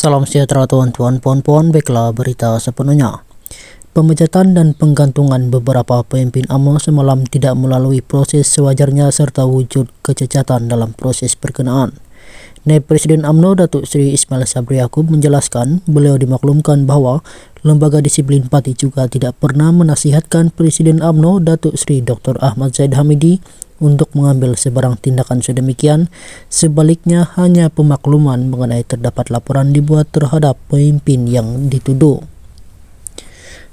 Salam sejahtera tuan-tuan, puan-puan, baiklah berita sepenuhnya. Pemecatan dan penggantungan beberapa pemimpin UMNO semalam tidak melalui proses sewajarnya serta wujud kecacatan dalam proses berkenaan. Naib Presiden UMNO Datuk Seri Ismail Sabri Yaakob menjelaskan beliau dimaklumkan bahwa Lembaga Disiplin Parti juga tidak pernah menasihatkan Presiden UMNO Datuk Seri Dr. Ahmad Zahid Hamidi untuk mengambil sebarang tindakan sedemikian. Sebaliknya hanya pemakluman mengenai terdapat laporan dibuat terhadap pemimpin yang dituduh.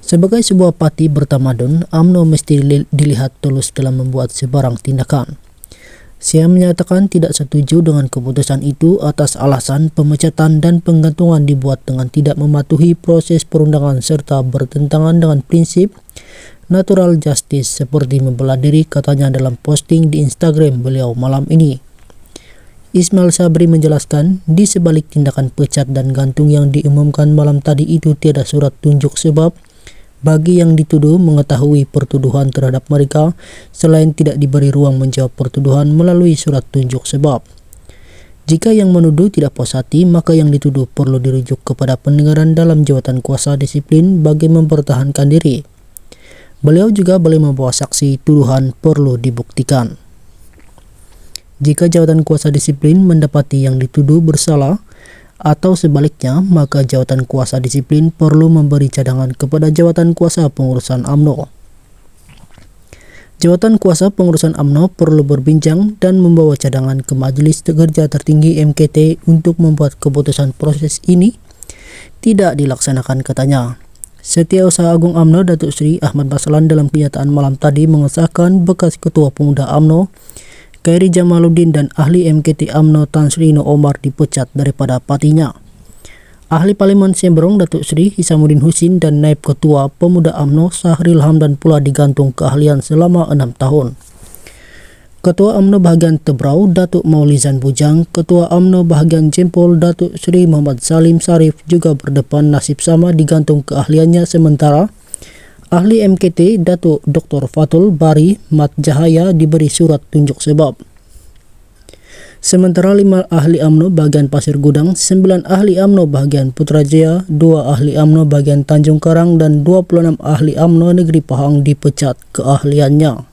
Sebagai sebuah parti bertamadun, UMNO mesti dilihat tulus dalam membuat sebarang tindakan. Saya menyatakan tidak setuju dengan keputusan itu atas alasan pemecatan dan penggantungan dibuat dengan tidak mematuhi proses perundangan serta bertentangan dengan prinsip natural justice seperti membela diri, katanya dalam posting di Instagram beliau malam ini. Ismail Sabri menjelaskan, di sebalik tindakan pecat dan gantung yang diumumkan malam tadi itu tiada surat tunjuk sebab bagi yang dituduh mengetahui pertuduhan terhadap mereka selain tidak diberi ruang menjawab pertuduhan melalui surat tunjuk sebab. Jika yang menuduh tidak puas hati, maka yang dituduh perlu dirujuk kepada pendengaran dalam jawatan kuasa disiplin bagi mempertahankan diri. Beliau juga boleh membawa saksi, tuduhan perlu dibuktikan. Jika jawatan kuasa disiplin mendapati yang dituduh bersalah atau sebaliknya, maka jawatan kuasa disiplin perlu memberi cadangan kepada jawatan kuasa pengurusan UMNO. Jawatan kuasa pengurusan UMNO perlu berbincang dan membawa cadangan ke Majelis Kerja Tertinggi MKT untuk membuat keputusan proses ini tidak dilaksanakan, katanya. Setiausaha Agung UMNO Datuk Seri Ahmad Baslan dalam kenyataan malam tadi mengesahkan bekas Ketua Pemuda UMNO Khairi Jamaluddin dan ahli MKT UMNO Tan Sri Noh Omar dipecat daripada partinya. Ahli Parlimen Sembrong Datuk Seri Hisamuddin Husin dan Naib Ketua Pemuda UMNO Sahril Hamdan pula digantung keahlian selama 6 tahun. Ketua UMNO bahagian Tebrau Datuk Maulizan Bujang, Ketua UMNO bahagian Jempol Datuk Seri Muhammad Salim Sarif juga berdepan nasib sama digantung keahliannya, sementara ahli MKT Datuk Dr. Fatul Bari Mat Jahaya diberi surat tunjuk sebab. Sementara 5 ahli UMNO bahagian Pasir Gudang, 9 ahli UMNO bahagian Putrajaya, 2 ahli UMNO bahagian Tanjung Karang dan 26 ahli UMNO Negeri Pahang dipecat keahliannya.